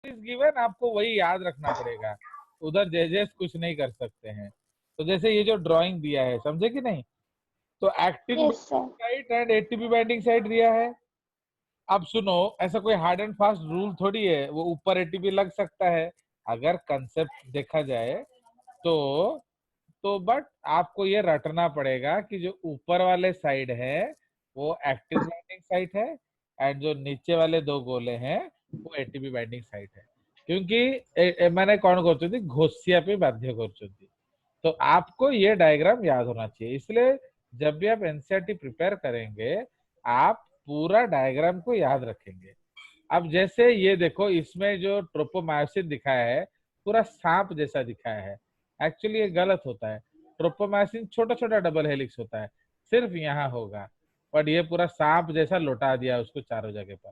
Is given, आपको वही याद रखना पड़ेगा, उधर जजेस कुछ नहीं कर सकते हैं। तो जैसे ये जो ड्राइंग दिया है, समझे कि नहीं? तो actin yes sir. Site and ATP binding site दिया है। अब सुनो, ऐसा कोई हार्ड एंड फास्ट रूल थोड़ी है, वो ऊपर एटीपी लग सकता है अगर कंसेप्ट देखा जाए तो। बट आपको ये रटना पड़ेगा कि जो ऊपर वाले साइड है वो एक्टिन बाइंडिंग साइट है, एंड जो नीचे वाले दो गोले हैं वो एटीपी बाइंडिंग साइट है। क्योंकि मैंने कौन करती घोषिया पे बाध्य करती, तो आपको ये डायग्राम याद होना चाहिए। इसलिए जब भी आप एनसीईआरटी प्रिपेयर करेंगे, आप पूरा डायग्राम को याद रखेंगे। अब जैसे ये देखो, इसमें जो ट्रोपोमायोसिन दिखाया है पूरा सांप जैसा दिखाया है, एक्चुअली ये गलत होता है। ट्रोपोमायोसिन छोटा छोटा डबल हेलिक्स होता है, सिर्फ यहाँ होगा, बट ये पूरा सांप जैसा लौटा दिया उसको चारों जगह पर।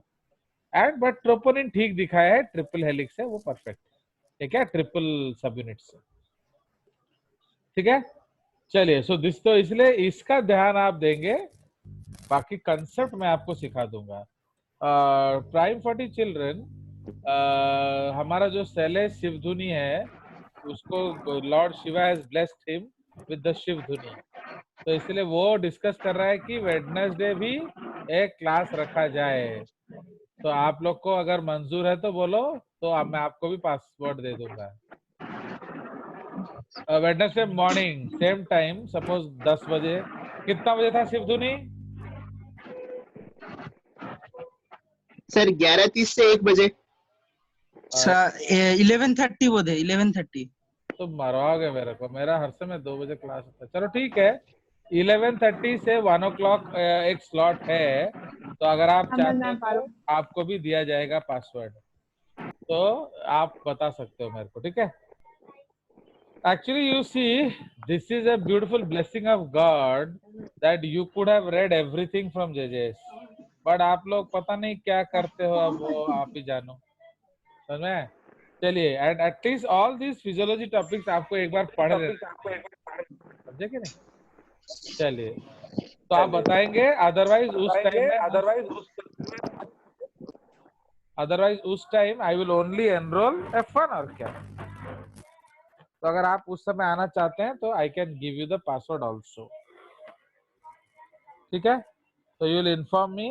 एंड बट ट्रोपोनिन ठीक दिखाया है, ट्रिपल हेलिक्स है, वो परफेक्ट है। ठीक है, ट्रिपल सब यूनिट्स, ठीक है। चलिए, सो दिस, तो इसलिए इसका ध्यान आप देंगे, बाकी कंसेप्ट मैं आपको सिखा दूंगा। प्राइम 40 चिल्ड्रन, हमारा जो शैलेश शिव धुनी है उसको lord Shiva has blessed him with the Shiv Dhuni, तो इसलिए वो डिस्कस कर रहा है कि वेडनेसडे भी एक क्लास रखा जाए। तो आप लोग को अगर मंजूर है तो बोलो, तो अब मैं आपको भी पासवर्ड दे दूंगा। Wednesday morning same time, suppose 10 बजे, कितना बजे था शिव धुनी? सर 11:30 से 1 बजे। 11:30 बोधे 11:30। तो मरवाओगे मेरे को, मेरा हर समय 2 बजे क्लास होता है। चलो ठीक है, 11:30 से 1 o'clock एक स्लॉट है, तो अगर आप चाहते हो तो आपको भी दिया जाएगा पासवर्ड, तो आप बता सकते हो मेरे को, ठीक है। Actually, you see, this is a beautiful blessing of God that you could have read everything from JJS, but आप लोग पता नहीं क्या करते हो, अब वो आप ही जानो, समझ में? चलिए, and at least all this physiology topics आपको एक बार पढ़ लेना, समझे कि नहीं? चलिए, तो आप बताएंगे, अदरवाइज उस time I will only enrol F1, और क्या। तो अगर आप उस समय आना चाहते हैं तो I can give you the password also, ठीक है। तो यू विल इन्फॉर्म मी,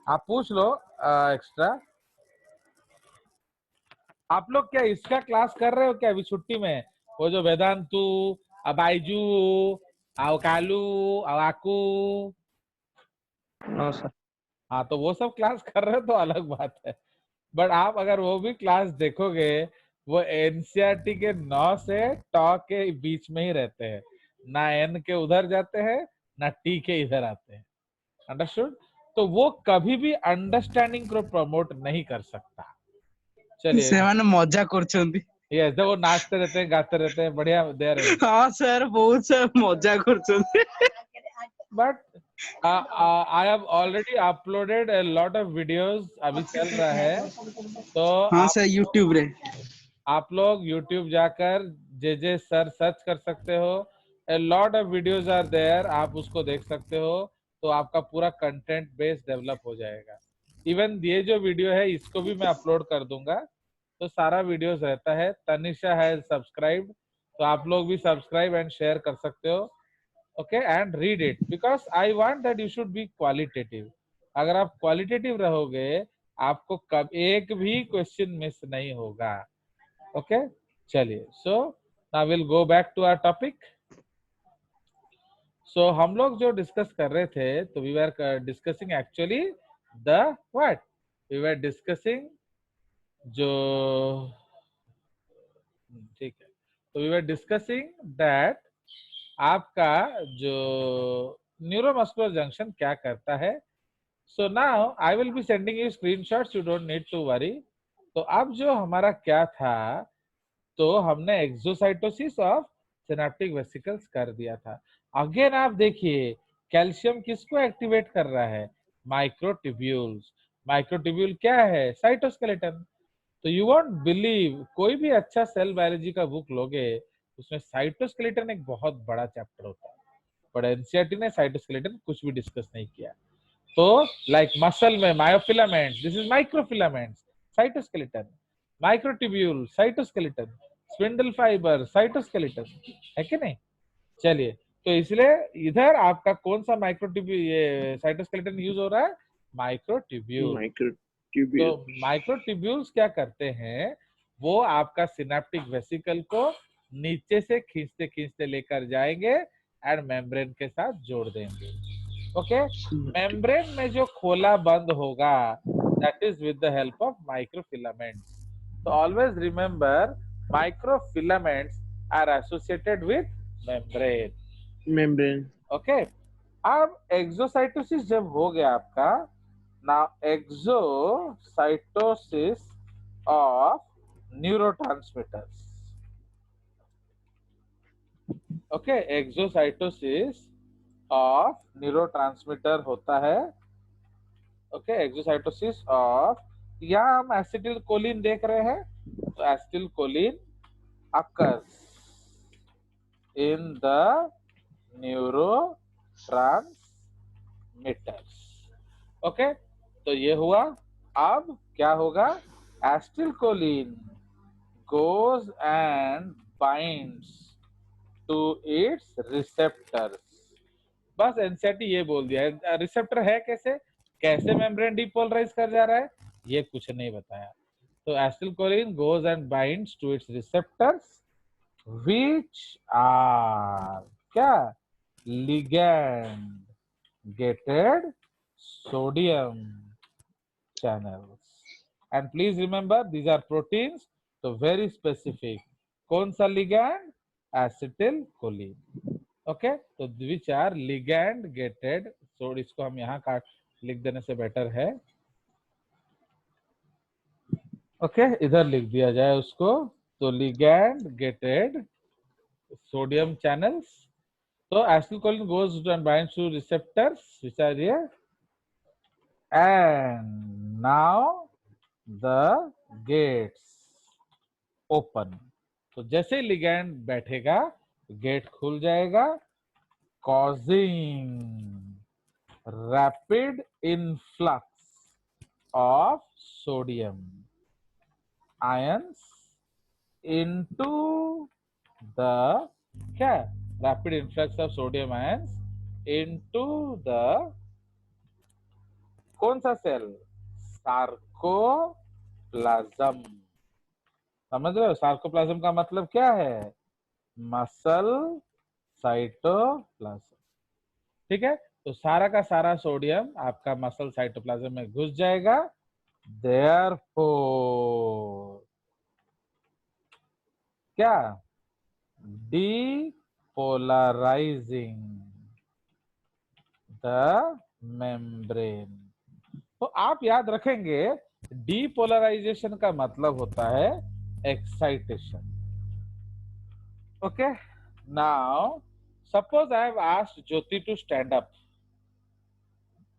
आप पूछ लो एक्स्ट्रा। आप लोग क्या इसका क्लास कर रहे हो क्या अभी छुट्टी में? वो जो वेदांतु, अबाइजू, कालू, आकू, हाँ, तो वो सब क्लास कर रहे हो तो अलग बात है, बट आप अगर वो भी क्लास देखोगे, वो एनसीईआरटी के 9 से टॉ के बीच में ही रहते हैं, ना एन के उधर जाते हैं ना टी के इधर आते हैं, अंडरस्टूड? तो वो कभी भी अंडरस्टैंडिंग को प्रमोट नहीं कर सकता। चलिए, ସେମାନେ मजा କରୁଛନ୍ତି। यस, वो नाचते रहते हैं, गाते रहते हैं, बढ़िया देर है। हाँ सर, बहुत सर मजा କରୁଛନ୍ତି। But I have already uploaded a lot of videos, अभी चल रहा है, तो हाँ सर, यूट्यूब रे आप लोग YouTube जाकर जे सर सर्च कर सकते हो, a lot of videos are there, आप उसको देख सकते हो, तो आपका पूरा कंटेंट बेस डेवलप हो जाएगा। इवन ये जो वीडियो है इसको भी मैं अपलोड कर दूंगा, तो सारा वीडियोस रहता है। तनिषा है सब्सक्राइब, तो आप लोग भी सब्सक्राइब एंड शेयर कर सकते हो, okay, and read it, because I want that you should be qualitative. अगर आप क्वालिटेटिव रहोगे, आपको कब एक भी क्वेश्चन मिस नहीं होगा, ओके। चलिए, so now will go back to our topic. So हम लोग जो डिस्कस कर रहे थे, तो we were discussing actually the what, we were discussing जो, ठीक है, तो वी वर डिस्कसिंग दैट आपका जो न्यूरोमस्कुलर जंक्शन क्या करता है। So now I will be sending you screenshots, you don't need to worry. तो अब जो हमारा क्या था, तो हमने एक्सोसाइटोसिस ऑफ सिनेप्टिक वेसिकल्स कर दिया था। अगेन आप देखिए, कैल्शियम किसको एक्टिवेट कर रहा है? माइक्रोट्यूब्यूल्स। माइक्रोट्यूब्यूल क्या है? साइटोस्केलेटन। तो यू वॉन्ट बिलीव, कोई भी अच्छा सेल बायोलॉजी का बुक लोगे, उसमें साइटोस्केलेटन एक बहुत बड़ा चैप्टर होता है, बट एनसीईआरटी ने साइटोस्केलेटन कुछ भी डिस्कस नहीं किया। तो लाइक मसल में myofilament, this is microfilament, cytoskeleton, microtubule, cytoskeleton, spindle fibre, cytoskeleton, है कि नहीं? चलिए, तो इसलिए इधर आपका कौन सा माइक्रोट्यूब्यूल, ये साइटोस्केलेटन यूज हो रहा है? माइक्रोट्यूब्यूल। तो माइक्रोट्यूब्यूल। माइक्रोट्यूब्यूल्स क्या करते हैं, वो आपका सिनेप्टिक वेसिकल को नीचे से खींचते खींचते लेकर जाएंगे एंड मेम्ब्रेन के साथ जोड़ देंगे। ओके, मेम्ब्रेन में जो खोला बंद होगा that is with the help of microfilaments. तो always remember microfilaments are associated with membrane. Membrane. Okay, अब एक्सोसाइटोसिस जब हो गया आपका, now exocytosis of neurotransmitters. Okay, exocytosis of neurotransmitter होता है। Okay, exocytosis of, यहाँ हम एसिटिल कोलिन देख रहे हैं, तो acetylcholine occurs in the neurotransmitters. Okay, तो ये हुआ। अब क्या होगा? Acetylcholine goes and binds to its receptors. बस एनसीईआरटी ये बोल दिया है, रिसेप्टर है कैसे, कैसे मेम्ब्रेन डिपोलराइज कर जा रहा है, ये कुछ नहीं बताया। तो acetylcholine goes and binds to its receptors which are क्या? ligand gated sodium channels. And please remember these are proteins, so very specific. कौन सा ligand? Acetylcholine. Okay, तो which are ligand gated, so इसको हम यहाँ काट लिख देने से बेटर है। ओके, इधर लिख दिया जाए उसको, तो ligand gated sodium channels. तो acetylcholine goes and binds to receptors which are here, and now the gates open. तो जैसे लिगैंड बैठेगा गेट खुल जाएगा, causing rapid influx of sodium ions into the क्या? rapid influx of sodium ions into the कौन सा cell? Sarcoplasm. समझ रहे हो? सार्कोप्लाज्म का मतलब क्या है? Muscle cytoplasm. ठीक है, तो सारा का सारा सोडियम आपका मसल साइटोप्लाज्म में घुस जाएगा। देयरफॉर क्या? Depolarising the membrane. तो आप याद रखेंगे, डीपोलराइजेशन का मतलब होता है excitation. Okay, now suppose I have asked Jyoti to stand up.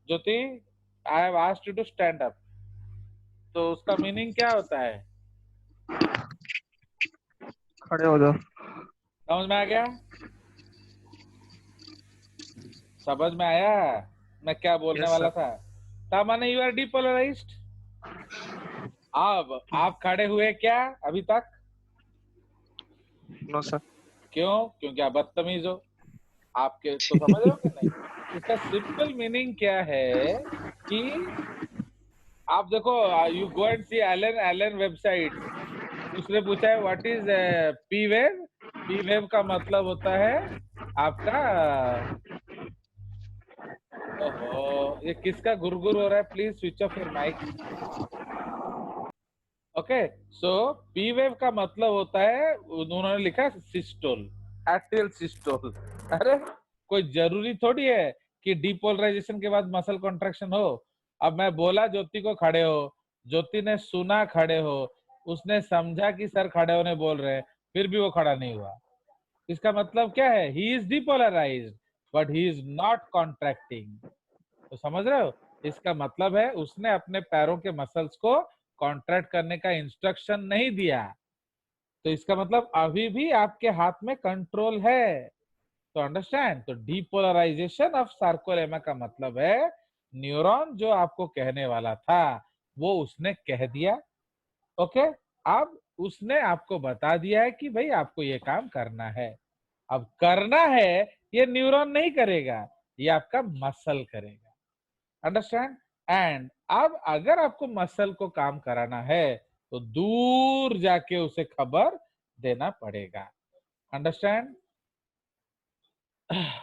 Jyoti, I have asked you to stand up, तो उसका मीनिंग क्या होता है? खड़े हो जाओ। समझ में आ गया? समझ में आया मैं क्या बोलने Yes, वाला sir. था? तब माने यू आर डीपोलराइज्ड। अब आप खड़े हुए क्या अभी तक? No sir. क्यों? क्योंकि आप बदतमीज हो। आपके तो समझ रहे हो कि नहीं? इसका सिंपल मीनिंग क्या है कि आप देखो, you go and see Allen website, उसने पूछा है what is P wave. P wave का मतलब होता है आपका, ओहो, ये किसका गुरगुर हो रहा है? Please switch off your mic. Okay, so P wave का मतलब होता है, उन्होंने लिखा सिस्टोल, एट्रियल सिस्टोल। अरे कोई जरूरी थोड़ी है कि डीपोलराइजेशन के बाद मसल कॉन्ट्रैक्शन हो। अब मैं बोला ज्योति को खड़े हो, ज्योति ने सुना खड़े हो, उसने समझा कि सर खड़े होने बोल रहे हैं, फिर भी वो खड़ा नहीं हुआ। इसका मतलब क्या है? He is depolarised but he is not contracting. तो समझ रहे हो? इसका मतलब है उसने अपने पैरों के मसल्स को कॉन्ट्रैक्ट करने का इंस्ट्रक्शन नहीं दिया। तो इसका मतलब अभी भी आपके हाथ में कंट्रोल है। तो अंडरस्टैंड? तो डीपोलराइजेशन ऑफ सार्कोलेमा का मतलब है न्यूरॉन जो आपको कहने वाला था वो उसने कह दिया। ओके, अब उसने आपको बता दिया है कि भाई आपको ये काम करना है। अब करना है ये न्यूरॉन नहीं करेगा, ये आपका मसल करेगा। अंडरस्टैंड? एंड अब अगर आपको मसल को काम कराना है तो दूर जाके उसे खबर देना पड़ेगा। Understand?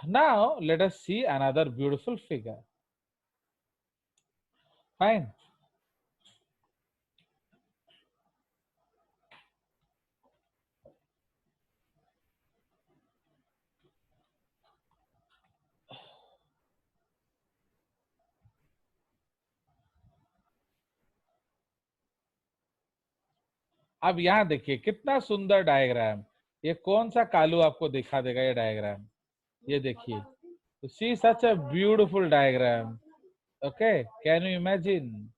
Now let us see another beautiful figure. Fine. अब यहाँ देखिए कितना सुंदर डायग्राम। ये कौन सा कालू आपको दिखा देगा ये डायग्राम? ये देखिए, see such a beautiful diagram. Okay, can you imagine?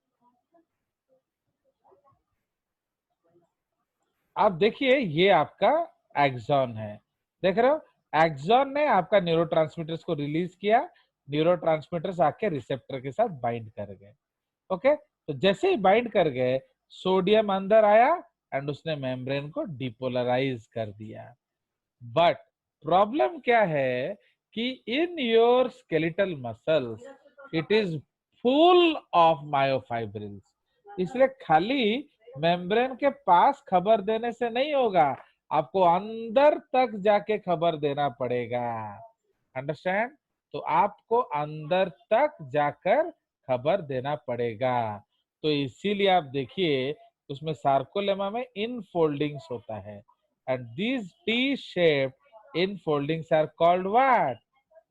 आप देखिए ये आपका एक्सॉन है, देख रहे हो? एक्सॉन ने आपका न्यूरोट्रांसमीटर्स को रिलीज किया, न्यूरोट्रांसमीटर्स आके रिसेप्टर के साथ बाइंड कर गए। ओके, तो जैसे ही बाइंड कर गए सोडियम अंदर आया एंड उसने मेम्ब्रेन को डिपोलराइज कर दिया। बट प्रॉब्लम क्या है कि in your skeletal muscles it is full of myofibrils, इसलिए खाली मेम्ब्रेन के पास खबर देने से नहीं होगा, आपको अंदर तक जाके खबर देना पड़ेगा। अंडरस्टैंड? तो आपको अंदर तक जाकर खबर देना पड़ेगा। तो इसीलिए आप देखिए उसमें सार्कोलेमा में इन फोल्डिंग्स होता है and these T-shaped infoldings are called what?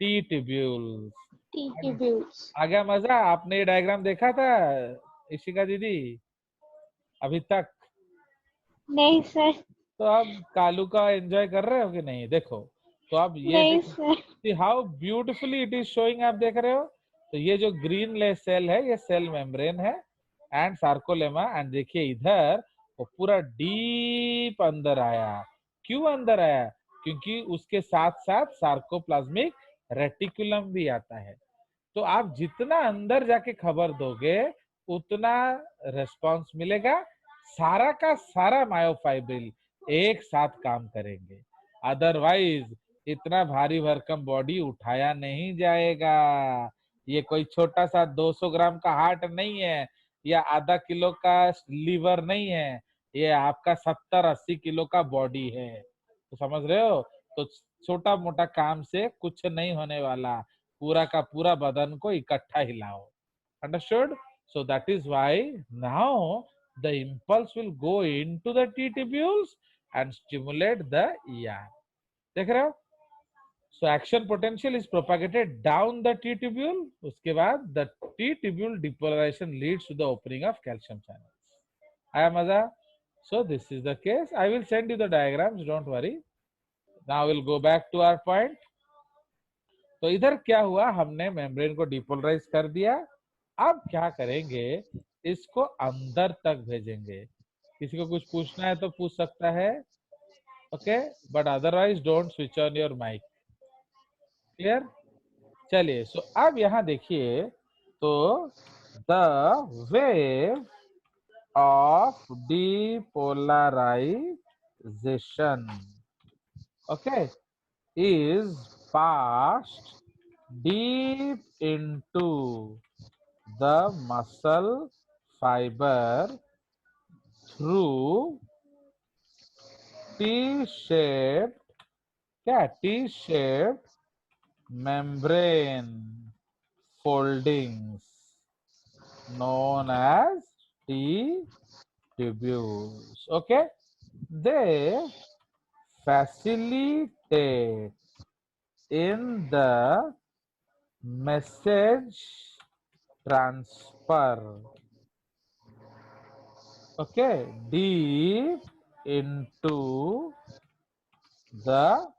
T-tubules. T-tubules. आ गया मजा? आपने ये डायग्राम देखा था इशिका दीदी अभी तक? नहीं सर। तो अब कालू का एंजॉय कर रहे हो कि नहीं? देखो तो अब ये नहीं देखो sir. How beautifully it is showing, आप देख रहे हो? तो ये जो ग्रीन ले सेल है ये सेल मेम्ब्रेन है एंड सार्कोलेमा। एंड देखिए इधर वो पूरा डीप अंदर आया। क्यों अंदर आया? क्योंकि उसके साथ साथ सार्कोप्लाज्मिक रेटिकुलम भी आता है। तो आप जितना अंदर जाके खबर दोगे उतना रेस्पॉन्स मिलेगा, सारा का सारा मायोफाइब्रिल एक साथ काम करेंगे। अदरवाइज इतना भारी भरकम बॉडी उठाया नहीं जाएगा। ये कोई छोटा सा 200 ग्राम का हार्ट नहीं है या आधा किलो का लीवर नहीं है, ये आपका 70-80 किलो का बॉडी है। तो समझ रहे हो? तो छोटा मोटा काम से कुछ नहीं होने वाला, पूरा का पूरा बदन को इकट्ठा हिलाओ। Understood? So that is why now the impulse will go into the T tubules and stimulate the ER. देख रहे हो? So action potential is propagated down the T tubule. उसके बाद the T tubule depolarization leads to the opening of calcium channels. आया मजा? So this is the case. I will send you the diagrams. Don't worry. Now we'll go back to our point. तो इधर क्या हुआ, हमने membrane को depolarise कर दिया। अब क्या करेंगे, इसको अंदर तक भेजेंगे। किसी को कुछ पूछना है तो पूछ सकता है, okay, but otherwise don't switch on your mic. Clear? चलिए, सो अब यहाँ देखिए तो the wave of depolarisation okay is passed deep into the muscle fiber through T-shaped, क्या T-shaped membrane foldings known as T tubules. Okay, they facilitate in the message transfer, okay, deep into the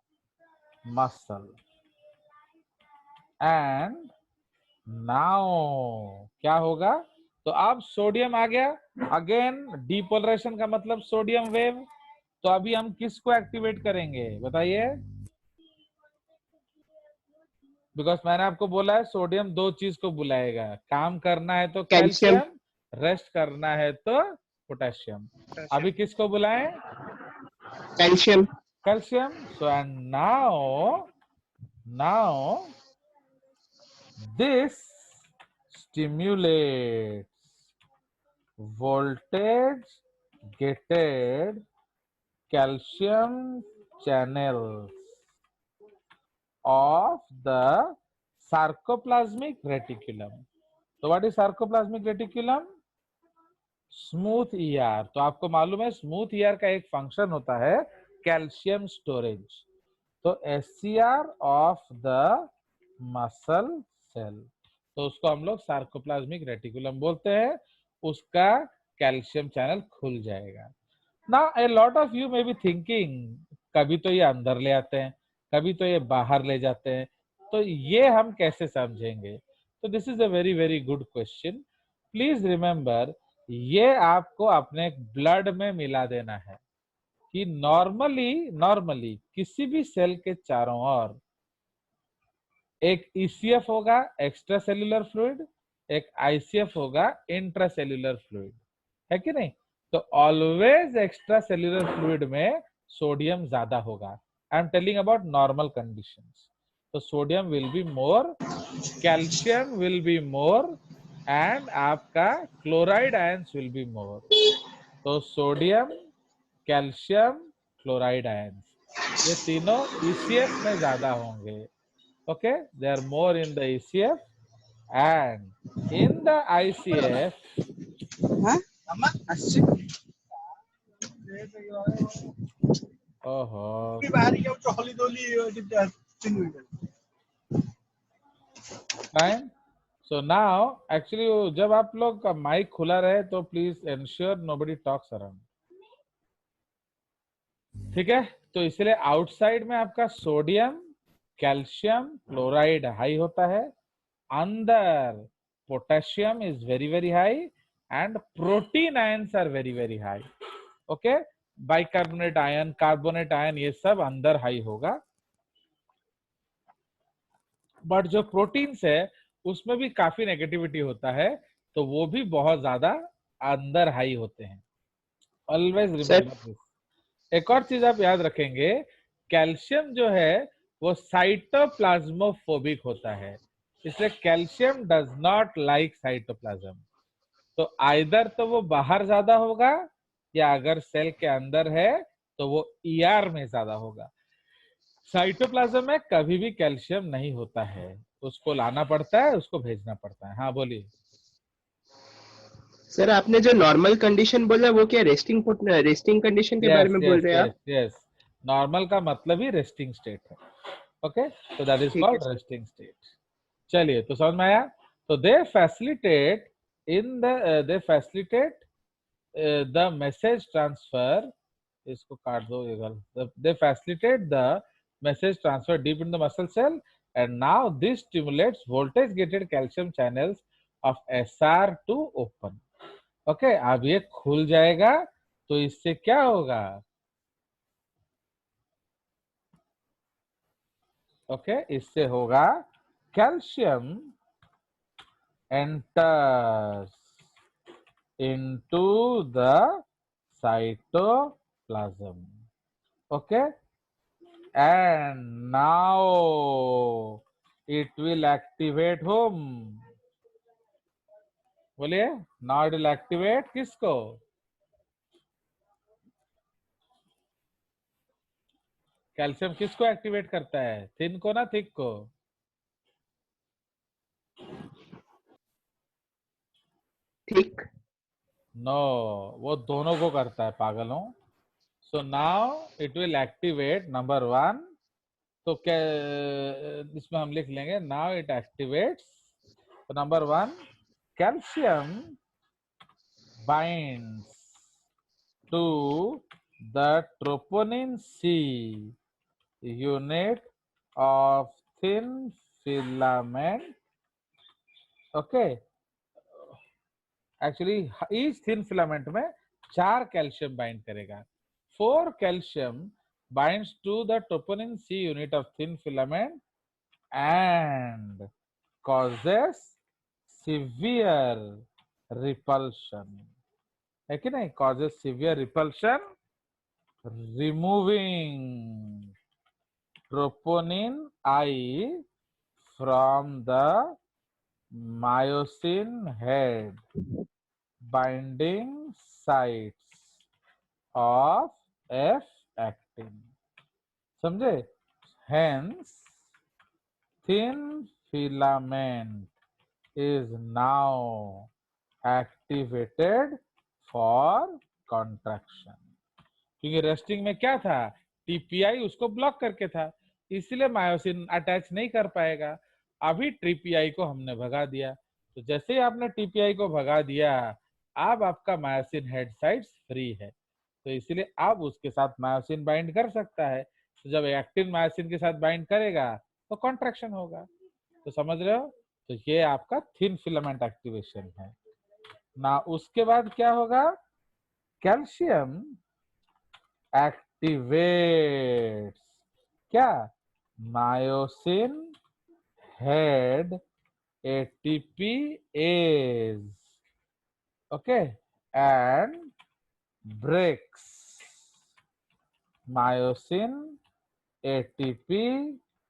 muscle. And now क्या होगा? तो अब sodium आ गया, again depolarisation का मतलब sodium wave. तो अभी हम किसको एक्टिवेट करेंगे बताइए? बिकॉज मैंने आपको बोला है सोडियम दो चीज को बुलाएगा, काम करना है तो कैल्शियम। कैल्शियम, रेस्ट करना है तो पोटेशियम। अभी किसको बुलाएं? Calcium. Calcium. So and now this stimulates voltage gated calcium channels of the sarcoplasmic reticulum. तो what is sarcoplasmic reticulum? Smooth ER. तो आपको मालूम है स्मूथ ईआर का एक फंक्शन होता है कैल्शियम स्टोरेज। तो SCR of the muscle cell, तो उसको हम लोग सार्कोप्लाज्मिक रेटिकुलम बोलते हैं, उसका कैल्शियम चैनल खुल जाएगा। Now a lot of you may be thinking, कभी तो ये अंदर ले आते हैं, कभी तो ये बाहर ले जाते हैं, तो ये हम कैसे समझेंगे? तो this is a very very good question. Please remember, ये आपको अपने ब्लड में मिला देना है कि नॉर्मली किसी भी सेल के चारों ओर एक ईसीएफ होगा, एक्स्ट्रा सेल्यूलर फ्लूइड, एक आईसीएफ होगा, इंट्रासेल्यूलर फ्लूइड, है कि नहीं? तो ऑलवेज एक्स्ट्रा सेल्यूलर फ्लूइड में सोडियम ज्यादा होगा। I am telling about normal conditions. तो sodium will be more, calcium will be more, and आपका chloride ions will be more. तो सोडियम, कैल्शियम, क्लोराइड आयंस, ये तीनों ईसीएफ में ज्यादा होंगे। Okay, they are more in the ECF and in the ICF. ओहो, fine. So now actually जब आप लोग का माइक खुला रहे तो please ensure nobody talks around, ठीक है? तो इसलिए आउटसाइड में आपका सोडियम, कैल्शियम, क्लोराइड हाई होता है, अंदर potassium is very very high and protein ions are very very high. Okay, bicarbonate ion, carbonate ion, ये सब अंदर हाई होगा। बट जो प्रोटीन्स है उसमें भी काफी नेगेटिविटी होता है, तो वो भी बहुत ज्यादा अंदर हाई होते हैं। Always remember this. एक और चीज आप याद रखेंगे, कैल्शियम जो है वो साइटोप्लाज्मोफोबिक होता है, इसलिए calcium does not like cytoplasm. तो आइदर तो वो बाहर ज्यादा होगा, या अगर सेल के अंदर है तो वो ईआर में ज्यादा होगा। साइटोप्लाज्म में कभी भी कैल्शियम नहीं होता है, उसको लाना पड़ता है, उसको भेजना पड़ता है। हाँ बोलिए। सर आपने जो नॉर्मल कंडीशन बोला वो क्या रेस्टिंग कंडीशन के बारे यस में बोल यस रहे हैं यस आप? यस, नॉर्मल का मतलब ही रेस्टिंग स्टेट है। ओके, तो दैट इज ठीक है कॉल्ड रेस्टिंग स्टेट। चलिए, तो समझ में आया? तो they facilitate the message transfer, इसको काट दो ये गलत, they facilitate the message transfer deep in the muscle cell and now this stimulates voltage gated calcium channels of SR2 open. Okay, अब ये खुल जाएगा तो इससे क्या होगा? ओके, इससे होगा calcium enters into the cytoplasm. Okay, and now it will activate whom? बोलिए, now it will activate किसको? कैल्शियम किसको एक्टिवेट करता है? थिन को ना थिक को? ठीक। नो, वो दोनों को करता है, पागलों। So now it will activate number 1। तो क्या इसमें हम लिख लेंगे, नाउ इट एक्टिवेट्स। तो number 1, calcium binds to the troponin C unit of thin filament. Okay, actually each thin filament में 4 कैल्शियम बाइंड करेगा। 4 calcium binds to the troponin C unit of thin filament and causes severe repulsion, है कि नहीं? causes severe repulsion, removing troponin I from the myosin head binding sites of F actin. समझे? Hence, thin filament is now activated for contraction. क्योंकि resting में क्या था, TPI उसको block करके था, इसलिए मायोसिन अटैच नहीं कर पाएगा। अभी टीपीआई को हमने भगा दिया, तो जैसे ही आपने टीपीआई को भगा दिया, अब आपका मायोसिन हेड साइट्स फ्री है, तो इसलिए अब उसके साथ मायोसिन बाइंड कर सकता है। तो जब एक्टिन मायोसिन के साथ बाइंड करेगा तो कॉन्ट्रैक्शन होगा। तो समझ रहे हो? तो ये आपका थिन फिलामेंट एक्टिवेशन है ना। उसके बाद क्या होगा, कैल्शियम एक्टिवेट्स क्या, myosin head ATPase, okay, and breaks myosin ATP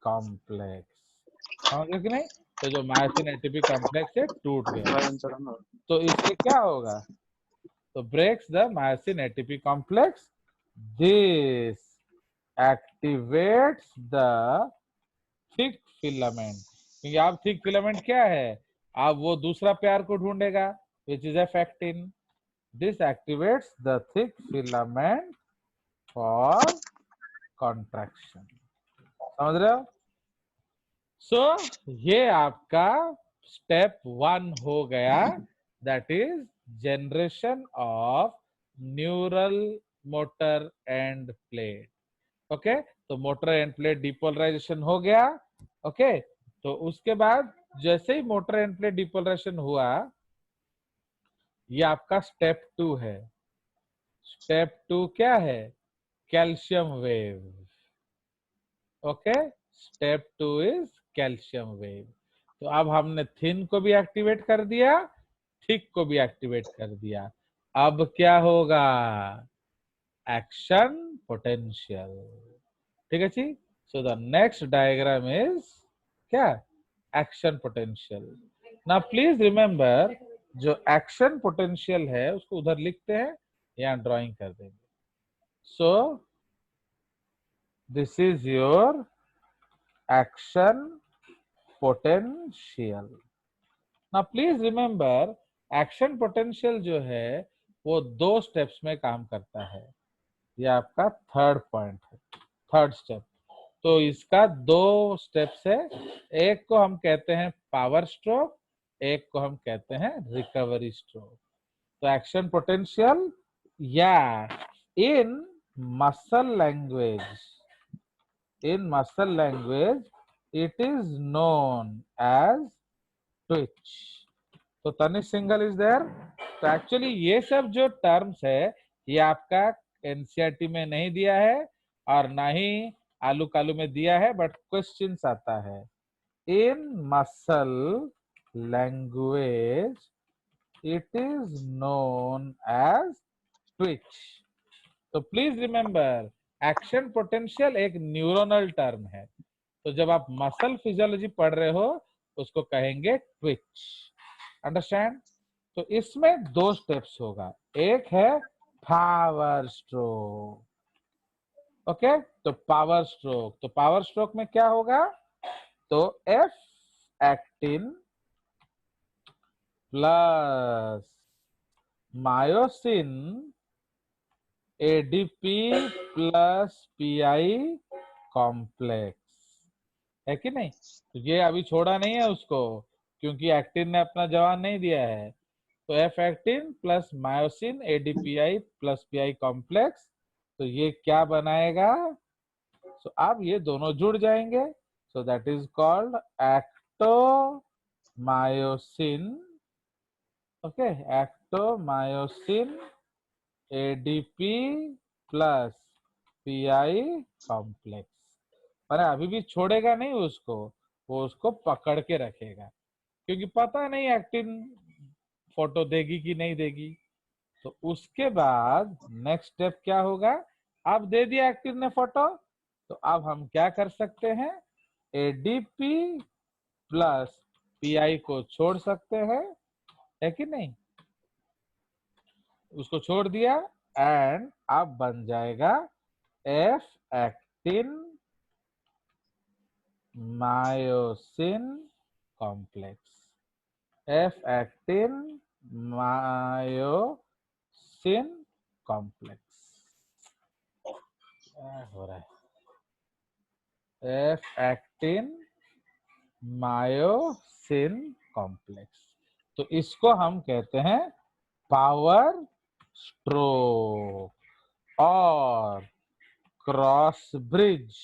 complex। समझ गए कि नहीं? तो जो मायोसिन ATP कॉम्प्लेक्स है टूट गया, तो इससे क्या होगा, तो breaks the myosin ATP complex, this activates the thick filament. क्योंकि आप थिक फिलामेंट क्या है, आप वो दूसरा पेयर को ढूंढेगा which is F actin. This activates the thick filament for contraction. समझ रहे हो? सो ये आपका स्टेप 1 हो गया, that is generation of neural motor end plate. Okay, तो मोटर एंड प्लेट डिपोलराइजेशन हो गया। ओके, तो उसके बाद जैसे ही मोटर एंड प्लेट डिपोलराइजेशन हुआ, ये आपका स्टेप 2 है। स्टेप 2 क्या है, calcium wave. Okay, step 2 is calcium wave. तो अब हमने थिन को भी एक्टिवेट कर दिया, थिक को भी एक्टिवेट कर दिया। अब क्या होगा, एक्शन पोटेंशियल। ठीक है जी। So the next diagram is क्या, एक्शन पोटेंशियल। ना प्लीज रिमेंबर, जो एक्शन पोटेंशियल है उसको उधर लिखते हैं, यहाँ ड्राइंग कर देंगे। So this is your action potential. ना प्लीज रिमेंबर, एक्शन पोटेंशियल जो है वो 2 स्टेप्स में काम करता है। ये आपका थर्ड पॉइंट है, थर्ड स्टेप। तो इसका 2 स्टेप्स है, एक को हम कहते हैं पावर स्ट्रोक, एक को हम कहते हैं रिकवरी स्ट्रोक। तो एक्शन पोटेंशियल, या in muscle language, it is known as twitch. तो तनिष सिंघल इज देयर। तो एक्चुअली ये सब जो टर्म्स है ये आपका एनसीईआरटी में नहीं दिया है और ना ही आलू कालू में दिया है, बट क्वेश्चंस आता है। In muscle language it is known as twitch. तो प्लीज रिमेंबर, एक्शन पोटेंशियल एक न्यूरोनल टर्म है, तो जब आप मसल फिजियोलॉजी पढ़ रहे हो उसको कहेंगे ट्विच। अंडरस्टैंड? तो इसमें 2 स्टेप्स होगा, एक है पावर स्ट्रोक। ओके, तो पावर स्ट्रोक, तो पावर स्ट्रोक में क्या होगा, तो F actin plus myosin ADP plus PI complex, है कि नहीं? तो ये अभी छोड़ा नहीं है उसको, क्योंकि एक्टिन ने अपना जवाब नहीं दिया है। तो F actin plus myosin ADPI plus PI complex, तो ये क्या बनाएगा, सो अब ये दोनों जुड़ जाएंगे, so that is called actomyosin. Okay, actomyosin ADP plus PI complex. पर अभी भी छोड़ेगा नहीं उसको, वो उसको पकड़ के रखेगा, क्योंकि पता नहीं एक्टिन फोटो देगी कि नहीं देगी। तो उसके बाद नेक्स्ट स्टेप क्या होगा, अब दे दिया एक्टिन ने फोटो, तो अब हम क्या कर सकते हैं, एडीपी प्लस पीआई को छोड़ सकते हैं, है कि नहीं। उसको छोड़ दिया एंड अब बन जाएगा F actin myosin complex, F actin myosin complex. क्या हो रहा है, एफ एक्टिन मायोसिन कॉम्प्लेक्स। तो इसको हम कहते हैं पावर स्ट्रोक और क्रॉस ब्रिज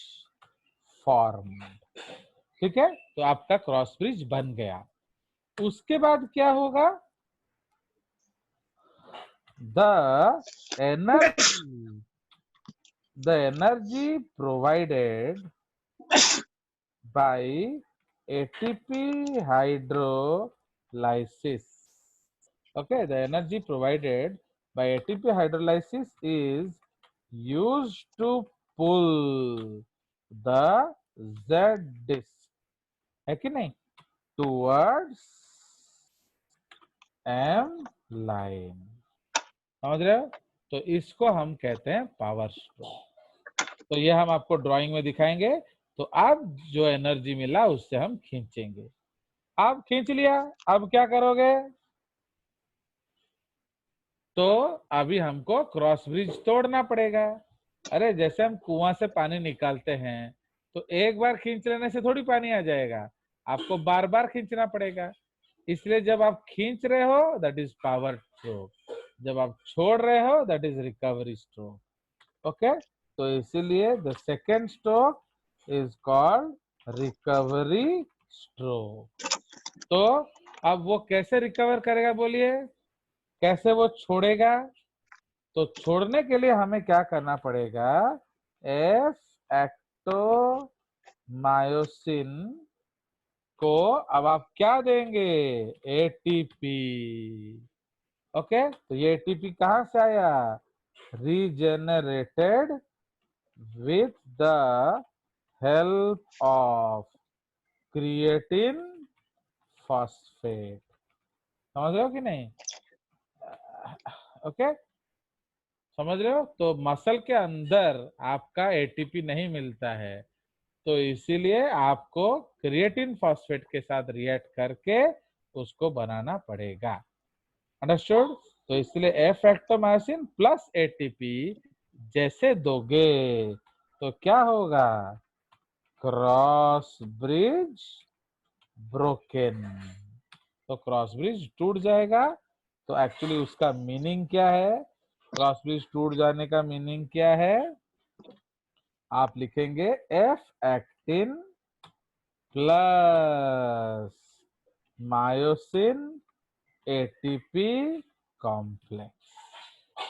फॉर्म। ठीक है, तो आपका क्रॉस ब्रिज बन गया। उसके बाद क्या होगा, the energy provided by ATP hydrolysis. Okay, the energy provided by ATP hydrolysis is used to pull the Z disc, है कि नहीं, towards M line। समझ रहे हो, तो इसको हम कहते हैं पावर स्ट्रोक। तो ये हम आपको ड्राइंग में दिखाएंगे। तो अब जो एनर्जी मिला उससे हम खींचेंगे। अब खींच लिया, अब क्या करोगे, तो अभी हमको क्रॉस ब्रिज तोड़ना पड़ेगा। अरे जैसे हम कुआं से पानी निकालते हैं, तो एक बार खींच लेने से थोड़ी पानी आ जाएगा, आपको बार बार खींचना पड़ेगा। इसलिए जब आप खींच रहे हो दैट इज पावर स्ट्रोक, जब आप छोड़ रहे हो that is recovery stroke. Okay, तो इसीलिए the second stroke is called recovery stroke. तो अब वो कैसे रिकवर करेगा, बोलिए कैसे वो छोड़ेगा। तो छोड़ने के लिए हमें क्या करना पड़ेगा, एफ एक्टोमायोसिन को अब आप क्या देंगे, एटीपी। ओके, तो ये एटीपी कहां से आया, regenerated with the help of creatine phosphate। समझ रहे हो कि नहीं, ओके समझ रहे हो। तो मसल के अंदर आपका एटीपी नहीं मिलता है, तो इसीलिए आपको क्रिएटिन फॉस्फेट के साथ रिएक्ट करके उसको बनाना पड़ेगा। अंडरस्टूड। तो इसलिए एफ एक्टोमायोसिन प्लस एटीपी जैसे दोगे तो क्या होगा, क्रॉस ब्रिज ब्रोकन। तो क्रॉस ब्रिज टूट जाएगा। तो एक्चुअली उसका मीनिंग क्या है, क्रॉस ब्रिज टूट जाने का मीनिंग क्या है, आप लिखेंगे F actin plus myosin ATP complex.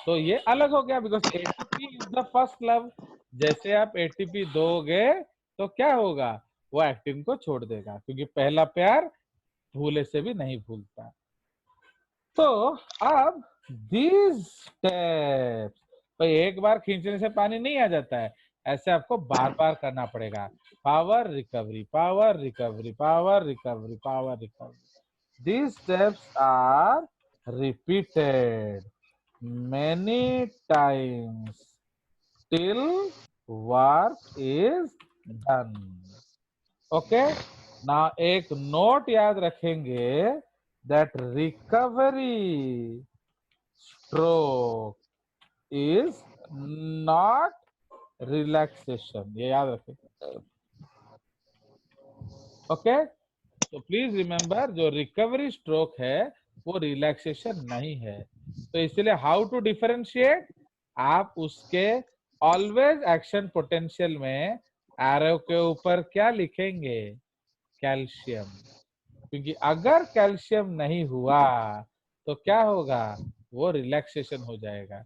तो ये अलग हो गया because ATP is the first love. जैसे आप एटीपी दोगे तो क्या होगा, वो एक्टिन को छोड़ देगा, क्योंकि पहला प्यार भूले से भी नहीं भूलता। तो अब दीज स्टेप्स, तो एक बार खींचने से पानी नहीं आ जाता है, ऐसे आपको बार बार करना पड़ेगा, power recovery power recovery power recovery power recovery. These steps are repeated many times till work is done। Okay, ना एक नोट याद रखेंगे that recovery stroke is not relaxation, ये याद रखेंगे। ओके, तो प्लीज रिमेम्बर जो रिकवरी स्ट्रोक है वो रिलैक्सेशन नहीं है। तो इसलिए हाउ टू डिफरेंशिएट, आप उसके ऑलवेज एक्शन पोटेंशियल में एरो के ऊपर क्या लिखेंगे, कैल्शियम। क्योंकि अगर कैल्शियम नहीं हुआ तो क्या होगा, वो रिलैक्सेशन हो जाएगा।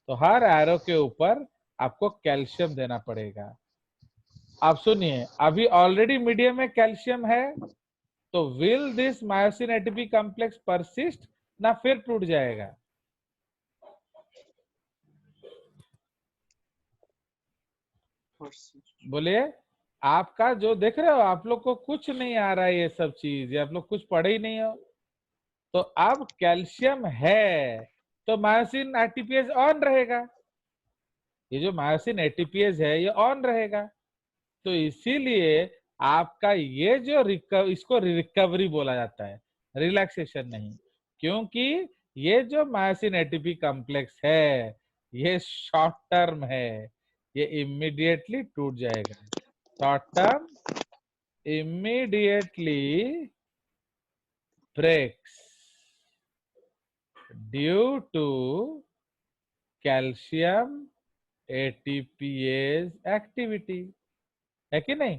तो हर एरो के ऊपर आपको कैल्शियम देना पड़ेगा। आप सुनिए, अभी ऑलरेडी मीडियम में कैल्शियम है, तो will this myosin ATP complex persist, ना फिर टूट जाएगा? बोलिए। आपका जो देख रहे हो, आप लोग को कुछ नहीं आ रहा है ये सब चीज, ये आप लोग कुछ पढ़े ही नहीं हो। तो अब कैल्शियम है तो मायोसिन एटीपीएस ऑन रहेगा, ये जो मायोसिन एटीपीएस है ये ऑन रहेगा। तो इसीलिए आपका ये जो इसको रिकवरी बोला जाता है, रिलैक्सेशन नहीं, क्योंकि ये जो मायोसिन एटीपी कॉम्प्लेक्स है ये शॉर्ट टर्म है, ये इमीडिएटली टूट जाएगा। Short term immediately breaks due to calcium ATPase activity, है कि नहीं?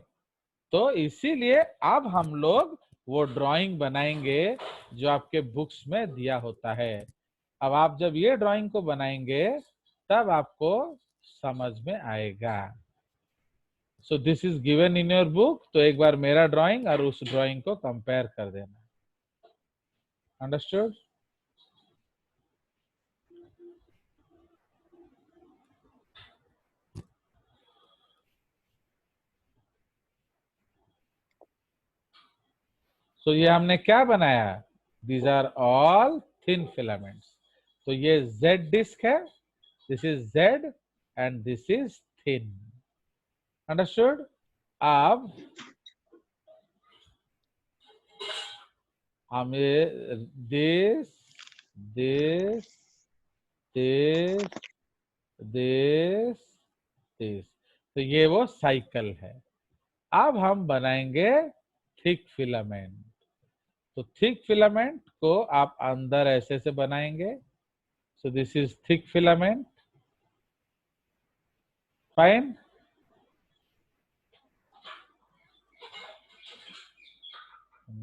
तो इसीलिए अब हम लोग वो ड्राइंग बनाएंगे जो आपके बुक्स में दिया होता है। अब आप जब ये ड्राइंग को बनाएंगे तब आपको समझ में आएगा। सो this is given in your book, तो एक बार मेरा ड्राइंग और उस ड्राइंग को कंपेयर कर देना। अंडरस्टूड? तो ये हमने क्या बनाया? These are all thin filaments. तो ये Z डिस्क है, this is Z and this is thin. Understood? अब हम ये this this this this this, तो ये वो साइकिल है। अब हम बनाएंगे थिक फिलामेंट। तो थिक फिलामेंट को आप अंदर ऐसे से बनाएंगे। So this is thick filament, fine.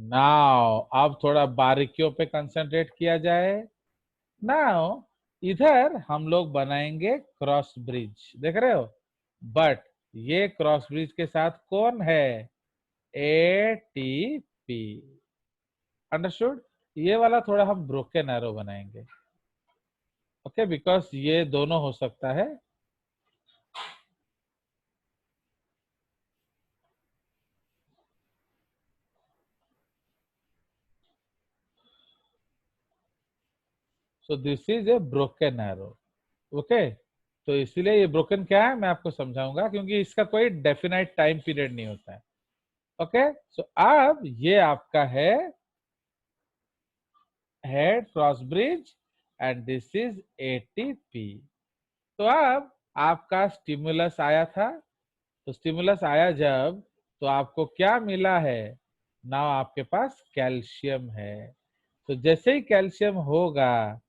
Now अब थोड़ा बारीकियों पे कंसंट्रेट किया जाए। नाउ इधर हम लोग बनाएंगे क्रॉस ब्रिज, देख रहे हो? बट ये क्रॉस ब्रिज के साथ कौन है? एटीपी। अंडरस्टूड? ये वाला थोड़ा हम ब्रोकन एरो बनाएंगे, ओके, बिकॉज ये दोनों हो सकता है। सो this is a broken arrow, okay. तो इसीलिए ये ब्रोकन क्या है मैं आपको समझाऊंगा, क्योंकि इसका कोई डेफिनाइट टाइम पीरियड नहीं होता है, ओके। सो अब ये आपका है head cross bridge and this is ATP. तो अब आपका स्टिमुलस आया था, तो स्टिमुलस आया जब, तो आपको क्या मिला है? नाउ आपके पास कैल्शियम है। तो जैसे ही कैल्शियम होगा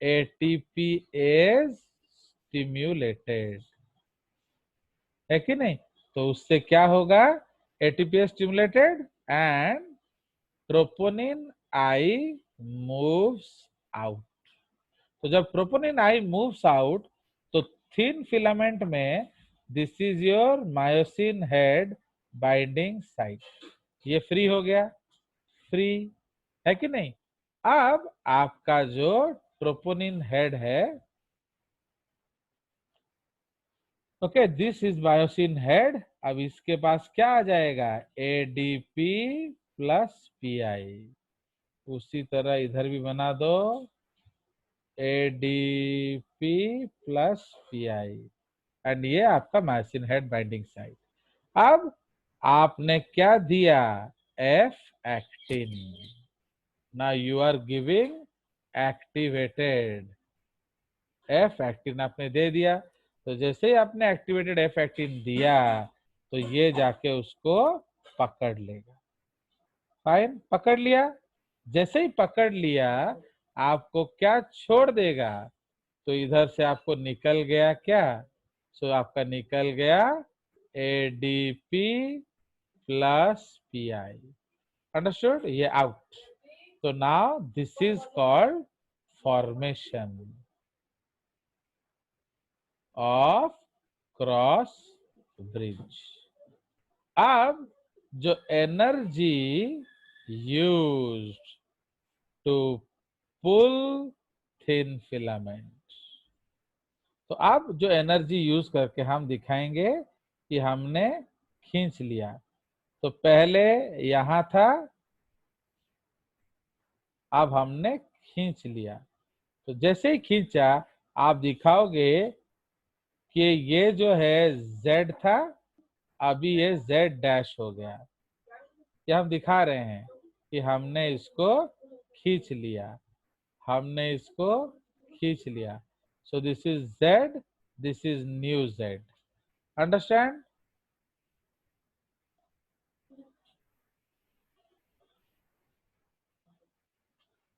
एटीपी इज स्टिम्युलेटेड, है कि नहीं? तो उससे क्या होगा? ATP is stimulated and troponin I moves out. तो जब ट्रोपोनिन आई मूव्स आउट तो थिन फिलामेंट में this is your myosin head binding site, ये फ्री हो गया, फ्री, है कि नहीं? अब आपका जो ट्रोपोनिन हेड है, okay, this is myosin head. अब इसके पास क्या आ जाएगा? ADP plus pi. उसी तरह इधर भी बना दो, एडीपी प्लस पीआई, एंड ये आपका मायोसिन हेड बाइंडिंग साइट। अब आपने क्या दिया? F actin. Now you are giving activated F actin, आपने दे दिया। तो जैसे ही आपने एक्टिवेटेड एफ एक्टिन दिया तो ये जाके उसको पकड़ लेगा, फाइन, पकड़ लिया। जैसे ही पकड़ लिया आपको क्या छोड़ देगा? तो इधर से आपको निकल गया क्या? सो आपका निकल गया एडीपी प्लस पीआई। अंडरस्टूड? ये आउट। तो now this is called formation of cross bridge. अब जो energy used to pull thin filament, तो अब जो एनर्जी यूज करके हम दिखाएंगे कि हमने खींच लिया। तो पहले यहां था, अब हमने खींच लिया। तो जैसे ही खींचा आप दिखाओगे कि ये जो है Z था, अभी ये Z डैश हो गया। ये हम दिखा रहे हैं कि हमने इसको खींच लिया, हमने इसको खींच लिया। सो this is Z, this is new Z। Understand?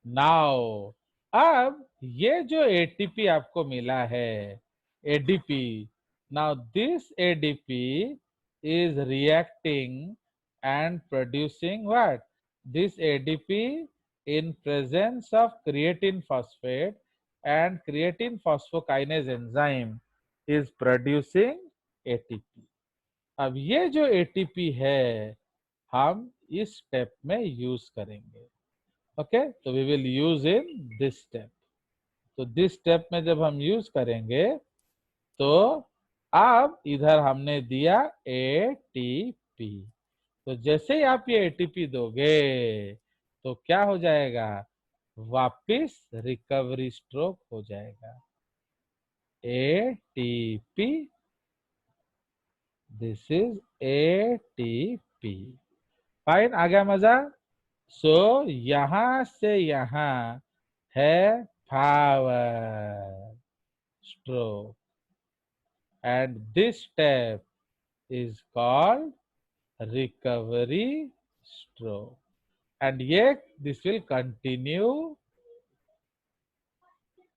Now अब ये जो एटीपी आपको मिला है, ADP, now this ADP is reacting and producing what? This ADP in presence of creatine phosphate and creatine phosphokinase enzyme is producing ATP. अब ये जो ATP है हम इस स्टेप में यूज करेंगे। ओके, तो we will use in this step. तो दिस स्टेप में जब हम यूज करेंगे तो अब इधर हमने दिया एटीपी। तो जैसे ही आप ये एटीपी दोगे तो क्या हो जाएगा? वापिस रिकवरी स्ट्रोक हो जाएगा। ATP, this is ATP. Fine, आ गया मजा? सो यहां से यहां है power stroke and this step is called recovery stroke, and yet this will continue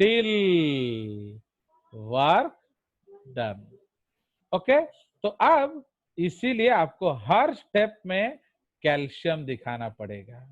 till work done. Okay, तो अब इसीलिए आपको हर स्टेप में कैल्शियम दिखाना पड़ेगा।